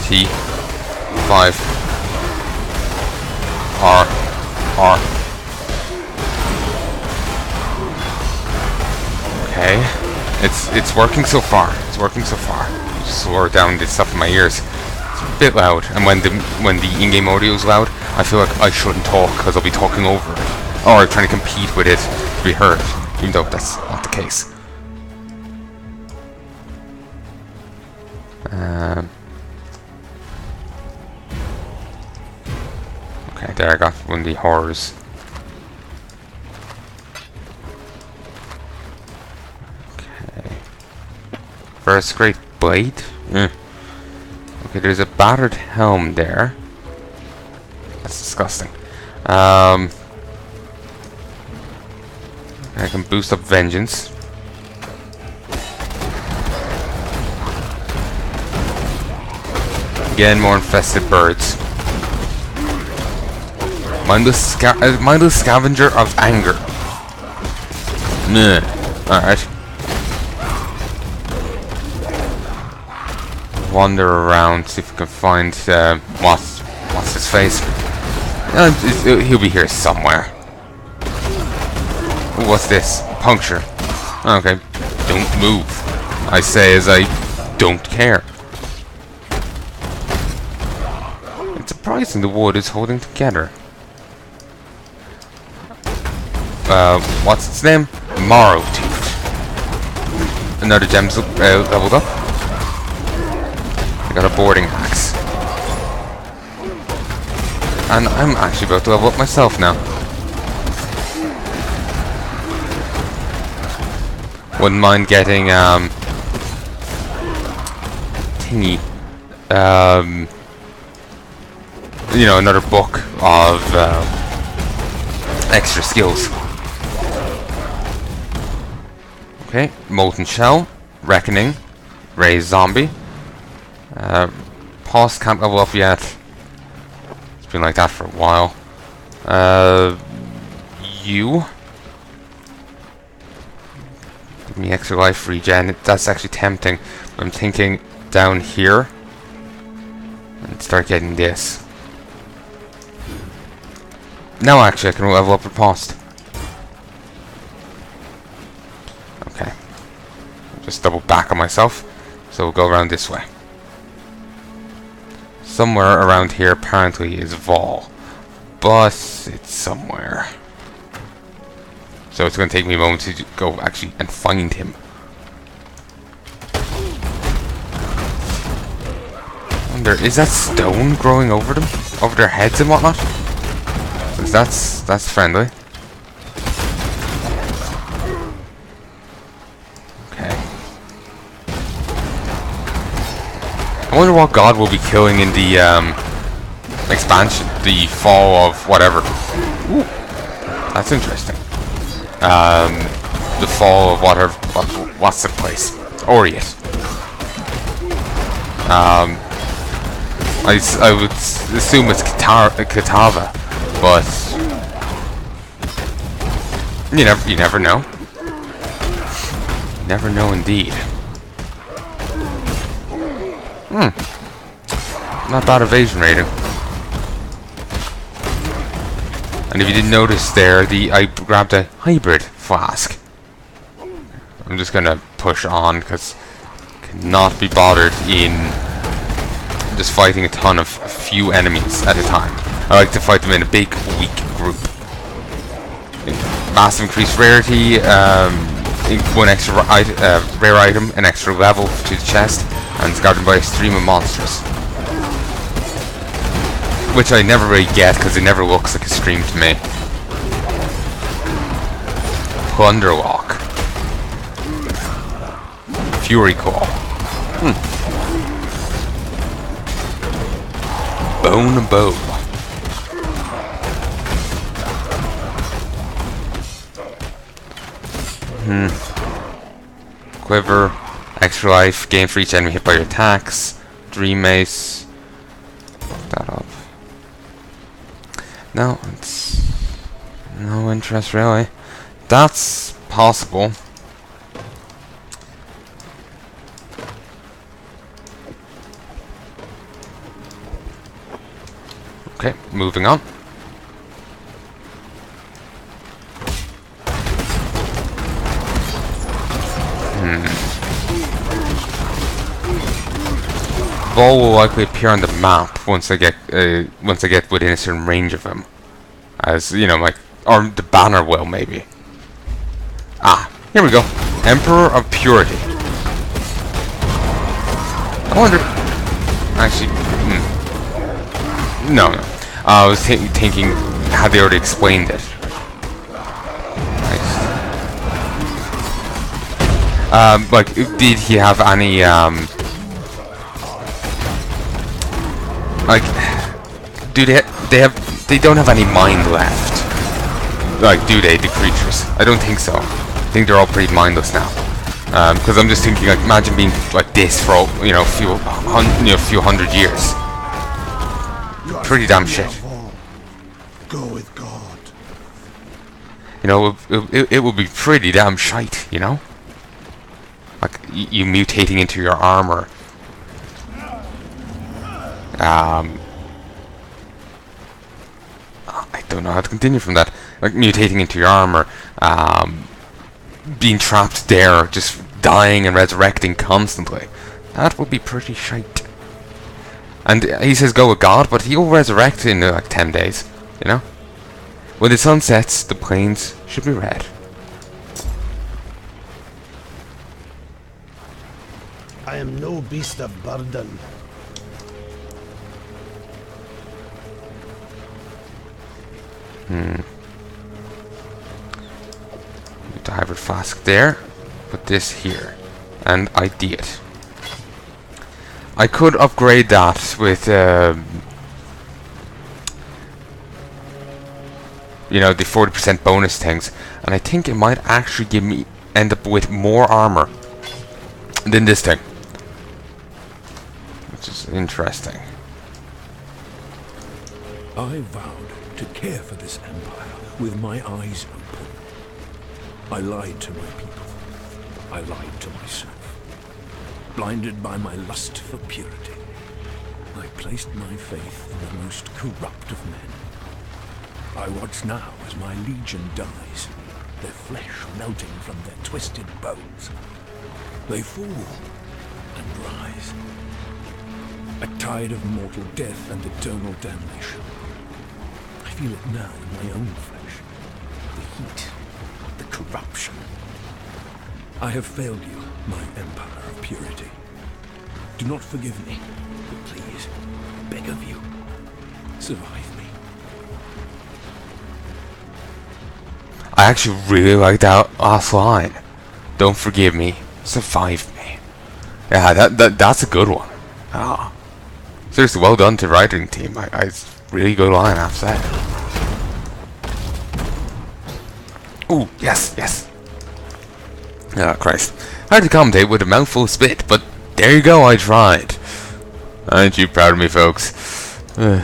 T. 5. R. R. Okay. It's working so far. It's working so far. Just slow down this stuff in my ears. It's a bit loud, and when the in-game audio is loud, I feel like I shouldn't talk because I'll be talking over it, or trying to compete with it to be heard, even though that's not the case. Okay, there I got one of the horrors. Okay. First great blade. Okay, there's a battered helm there. That's disgusting. I can boost up vengeance. Again, more infested birds. Mindless scavenger of anger. Alright. Wander around, see if we can find what's his face. He'll be here somewhere. Ooh, what's this? Puncture. Okay. Don't move. I say as I don't care. It's surprising the wood is holding together. What's its name? Marrow Tooth. Another gem's leveled up. I got a boarding axe. And I'm actually about to level up myself now. Wouldn't mind getting, thingy, you know, another book of, extra skills. Okay, Molten Shell, Reckoning, Raised Zombie. Pulse can't level up yet. It's been like that for a while. You. Give me extra life regen. That's actually tempting. I'm thinking down here. And start getting this. Now actually I can level up riposte. Okay. Just double back on myself. So we'll go around this way. Somewhere around here apparently is Vol. But it's somewhere. So it's going to take me a moment to go actually and find him. I wonder, is that stone growing over them? Over their heads and whatnot? Because that's friendly. Okay. I wonder what god will be killing in the expansion, the fall of whatever. Ooh, that's interesting. The fall of whatever. What's the place? Oriat. I would assume it's Katava, but you never know. Never know indeed. Not bad evasion rating. And if you didn't notice there, I grabbed a hybrid flask. I'm just gonna push on because I cannot be bothered in just fighting a ton of few enemies at a time. I like to fight them in a big, weak group. Massive increased rarity, one extra rare item, an extra level to the chest, and it's guarded by a stream of monsters. Which I never really get because it never looks like a stream to me. Plunderwalk. Fury Claw. Bone Bow. Quiver. Extra life. Gain for each enemy hit by your attacks. Dream Mace. Look that up. No, it's no interest really. That's possible. Okay, moving on. Ball will likely appear on the map once I get within a certain range of him, as you know, like, or the banner will maybe. Ah, here we go. Emperor of Purity. I wonder. Actually, no. I was thinking, had they already explained it? Nice. Like, did he have any like, do they don't have any mind left? Like, do they, the creatures? I don't think so. I think they're all pretty mindless now. Because I'm just thinking, like, imagine being like this for, you know, a few hundred years. Pretty damn shit. Go with God. You know, it would be pretty damn shite, you know? Like, you mutating into your armor. I don't know how to continue from that. Like, mutating into your armor, being trapped there, just dying and resurrecting constantly. That would be pretty shite. And he says go with God, but he'll resurrect in like 10 days, you know? When the sun sets, the plains should be red. I am no beast of burden. Diver flask there. Put this here. And I did. I could upgrade that with you know, the 40% bonus things, and I think it might actually end up with more armor than this thing, which is interesting. I vowed to care for this empire with my eyes open. I lied to my people. I lied to myself. Blinded by my lust for purity, I placed my faith in the most corrupt of men. I watch now as my legion dies, their flesh melting from their twisted bones. They fall and rise. A tide of mortal death and eternal damnation. I feel it now in my own flesh. The heat, the corruption. I have failed you, my empire of purity. Do not forgive me, but please, I beg of you, survive me. I actually really like that last line. Don't forgive me, survive me. Yeah, that's a good one. Ah, seriously, well done to writing team. It's a really good line, I have to say. Ooh, yes, yes. Ah, Christ. Hard to commentate with a mouthful of spit, but there you go, I tried. Aren't you proud of me, folks? You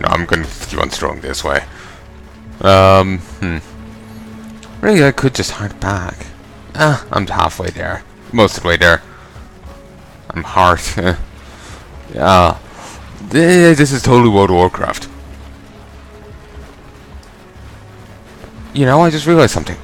know, I'm gonna keep on strolling this way. Really, I could just hide back. I'm halfway there. Most of the way there. I'm hard. Yeah. This is totally World of Warcraft. You know, I just realized something.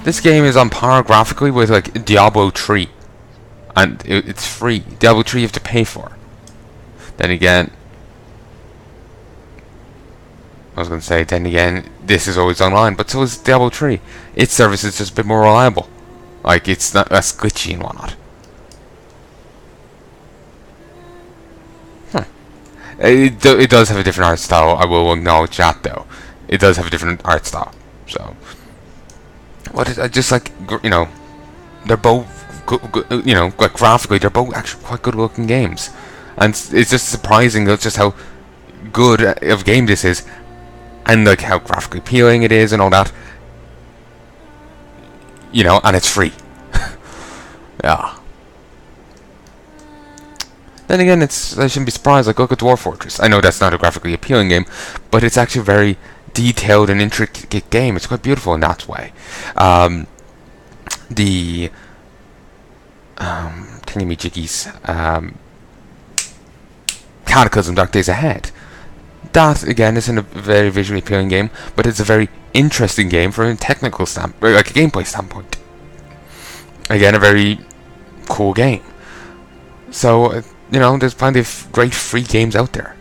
This game is on par graphically with, like, Diablo 3. And it's free. Diablo 3 you have to pay for. Then again, this is always online, but so is Diablo 3. Its service is just a bit more reliable. Like, it's not less glitchy and whatnot. It does have a different art style, I will acknowledge that, though. It does have a different art style, so... I just like, you know, they're both, you know, like, graphically, they're both actually quite good-looking games. And it's just surprising just how good of a game this is, and, like, how graphically appealing it is and all that. You know, and it's free. Yeah. Then again, I shouldn't be surprised, like, look at Dwarf Fortress. I know that's not a graphically appealing game, but it's actually a very detailed and intricate game. It's quite beautiful in that way. the thingamajiggies, Cataclysm Dark Days Ahead. That again isn't a very visually appealing game, but it's a very interesting game from a technical standpoint, like a gameplay standpoint. Again, a very cool game. So you know, there's plenty of great free games out there.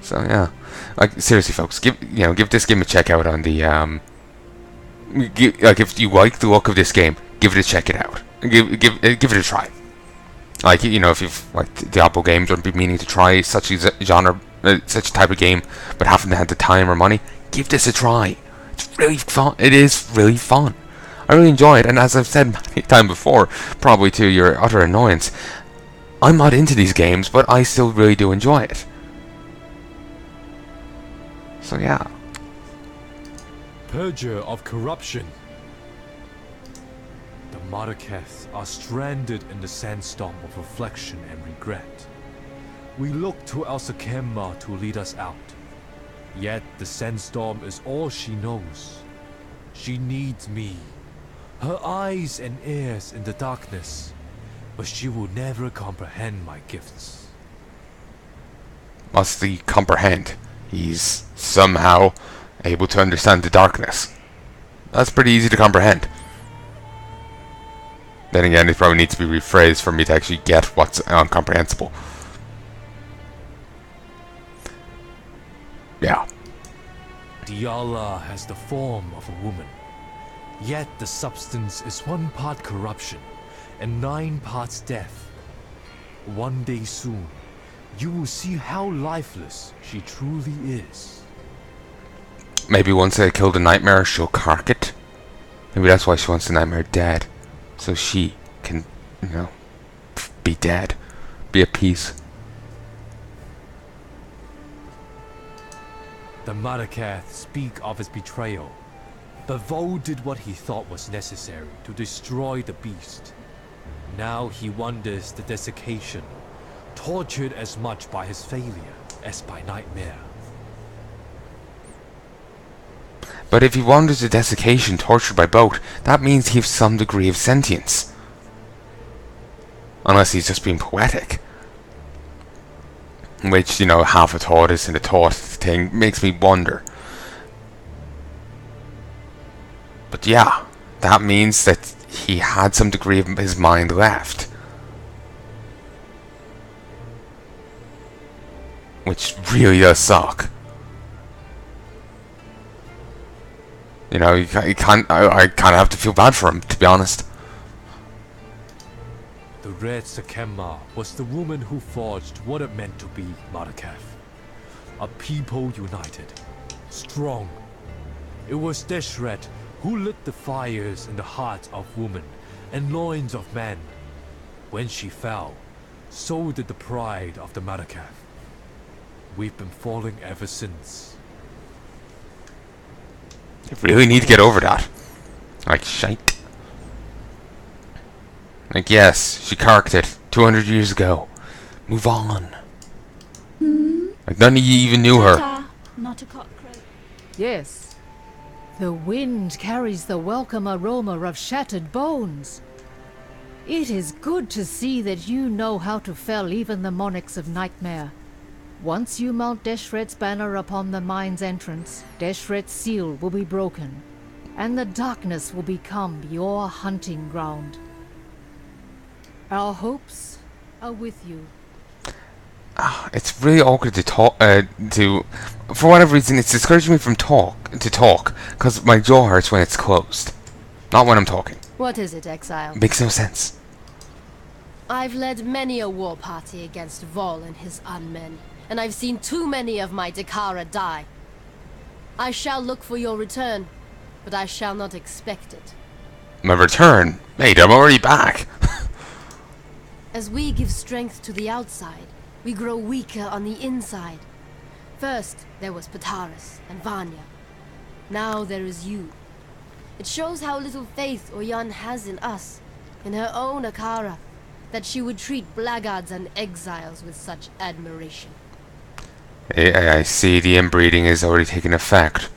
So yeah, like seriously, folks, give this game a check out on the like if you like the look of this game, give it out. Give it a try. Like, you know, if you've liked Diablo games or been meaning to try such a genre, such a type of game, but haven't had the time or money, give this a try. It's really fun. It is really fun. I really enjoy it, and as I've said many times before, probably to your utter annoyance, I'm not into these games, but I still really do enjoy it. So yeah. Purger of corruption. The Marraketh are stranded in the sandstorm of reflection and regret. We look to El Sakemma to lead us out. Yet the sandstorm is all she knows. She needs me. Her eyes and ears in the darkness. But she will never comprehend my gifts. What's the comprehend? He's somehow able to understand the darkness. That's pretty easy to comprehend. Then again, it probably needs to be rephrased for me to actually get what's incomprehensible. Yeah. Diala has the form of a woman. Yet the substance is 1 part corruption and 9 parts death. One day soon, you will see how lifeless she truly is. Maybe once I kill the nightmare, she'll cark it. Maybe that's why she wants the nightmare dead. So she can, you know, be dead. Be at peace. The Marraketh speak of his betrayal, but Vo did what he thought was necessary to destroy the beast. Now he wonders the desiccation, tortured as much by his failure as by nightmare. But if he wanders the desiccation tortured by both, that means he has some degree of sentience. Unless he's just being poetic. Which, you know, half a tortoise and a tortoise thing makes me wonder. But yeah, that means that he had some degree of his mind left. Which really does suck. You know, I kind of have to feel bad for him, to be honest. The Red Sakemma was the woman who forged what it meant to be Marraketh. A people united, strong. It was Deshret who lit the fires in the hearts of women and loins of men. When she fell, so did the pride of the Marraketh. We've been falling ever since. You really need to get over that. Like, shite. Like, yes, she carked it 200 years ago. Move on. Like, none of you even knew her. Not a cockroach. Yes. The wind carries the welcome aroma of shattered bones. It is good to see that you know how to fell even the monarchs of nightmare. Once you mount Deshret's banner upon the mine's entrance, Deshret's seal will be broken, and the darkness will become your hunting ground. Our hopes are with you. It's really awkward to talk, for whatever reason, it's discouraging me from talk, because my jaw hurts when it's closed. Not when I'm talking. What is it, Exile? Makes no sense. I've led many a war party against Vol and his unmen, and I've seen too many of my Dakara die. I shall look for your return, but I shall not expect it. My return? Mate, I'm already back. As we give strength to the outside, we grow weaker on the inside. First, there was Pataris and Vanya. Now there is you. It shows how little faith Oyan has in us, in her own Akara, that she would treat blackguards and exiles with such admiration. I see the inbreeding is already taking effect.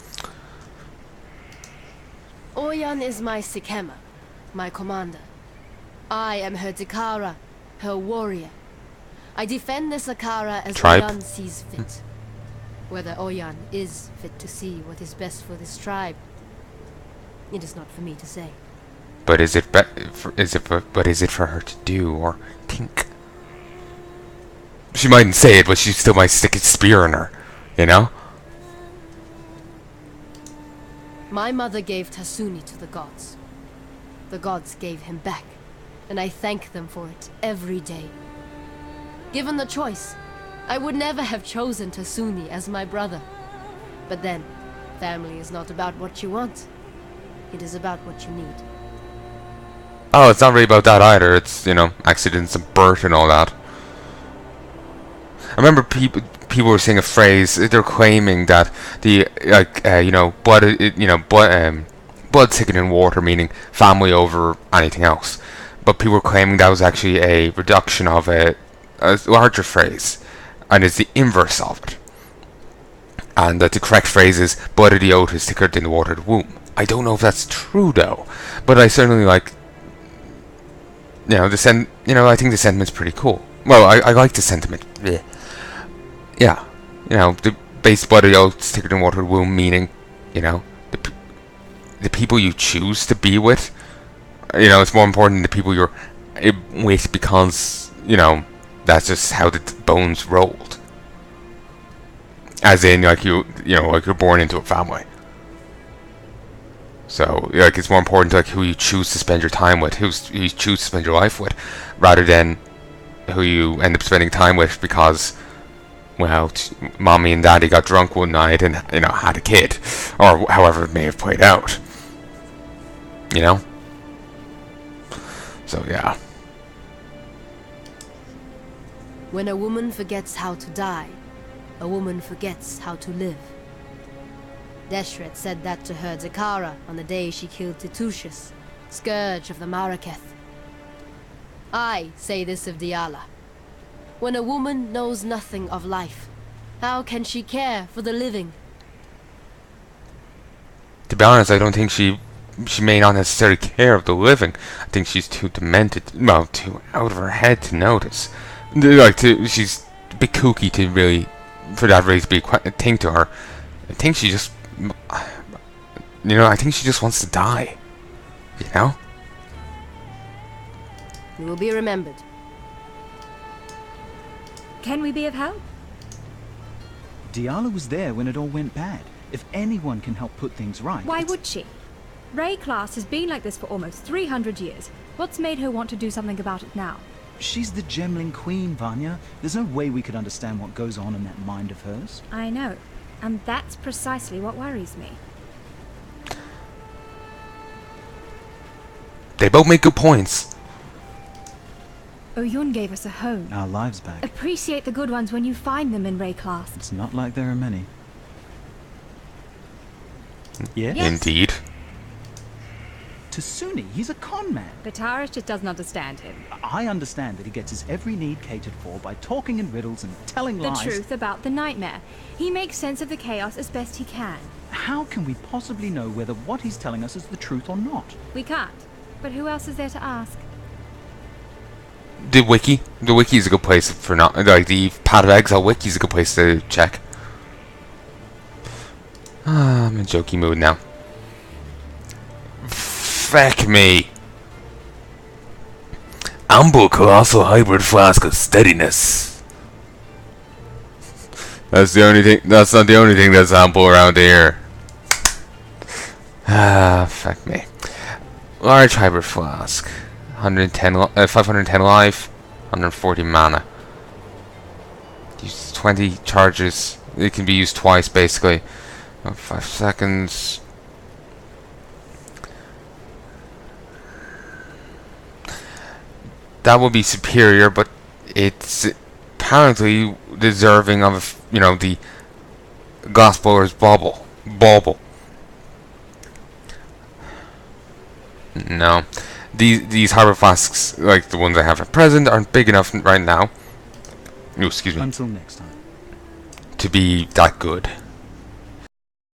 Oyan is my Sakemma, my commander. I am her Dakara, her warrior. I defend this Akara as Tribe? Oyan sees fit. Whether Oyan is fit to see what is best for this tribe, it is not for me to say. But is it for her to do or think? She mightn't say it, but she still might stick a spear in her, you know? My mother gave Tasuni to the gods. The gods gave him back, and I thank them for it every day. Given the choice, I would never have chosen Tasuni as my brother. But then, family is not about what you want. It is about what you need. Oh, it's not really about that either. It's, you know, accidents and birth and all that. I remember people were saying a phrase. They're claiming that the blood thicker than water, meaning family over anything else. But people were claiming that was actually a reduction of a larger phrase, and it's the inverse of it. And that the correct phrase is blood of the oath is thicker than the water of the womb. I don't know if that's true though, but I certainly like. I think the sentiment's pretty cool. Well, I like the sentiment. Blech. Yeah, the base blood of the oath is thicker than water of the womb, meaning, the people you choose to be with, it's more important than the people you're with because, that's just how the bones rolled. As in, you're born into a family. So, it's more important to, who you choose to spend your time with, who you choose to spend your life with, rather than who you end up spending time with because, well, mommy and daddy got drunk one night and, had a kid. Or however it may have played out. So, yeah. When a woman forgets how to die, a woman forgets how to live. Deshret said that to her Dakara on the day she killed Titushus, scourge of the Maraketh. I say this of Diala. When a woman knows nothing of life, how can she care for the living? To be honest, I don't think she may not necessarily care of the living. I think she's too demented, too out of her head to notice. She's a bit kooky to really, for that really to be a thing to her. I think she just, I think she just wants to die. You will be remembered. Can we be of help? Diala was there when it all went bad. If anyone can help put things right... Why would she? Ray class has been like this for almost 300 years. What's made her want to do something about it now? She's the Gemling Queen, Vanya. There's no way we could understand what goes on in that mind of hers. I know. And that's precisely what worries me. They both make good points. Oyun gave us a home. Our lives back. Appreciate the good ones when you find them in Ray class. It's not like there are many. Yes? Indeed. Tasuni, he's a con man. Bataris just doesn't understand him. I understand that he gets his every need catered for by talking in riddles and telling The lies. truth about the nightmare. He makes sense of the chaos as best he can. How can we possibly know whether what he's telling us is the truth or not? We can't. But who else is there to ask? The wiki is a good place for not the Path of Exile wiki is a good place to check. I'm in jokey mood now. Feck me. Amble Colossal Hybrid Flask of Steadiness. That's the only thing. That's not the only thing that's ample around here. Feck me. Large Hybrid Flask. 510 life, 140 mana. Use 20 charges. It can be used twice, basically. 5 seconds. That would be superior, but it's apparently deserving of, the Glassblower's bauble. No. These harbor flasks, like the ones I have at present, aren't big enough right now. Excuse me. Until next time. To be that good.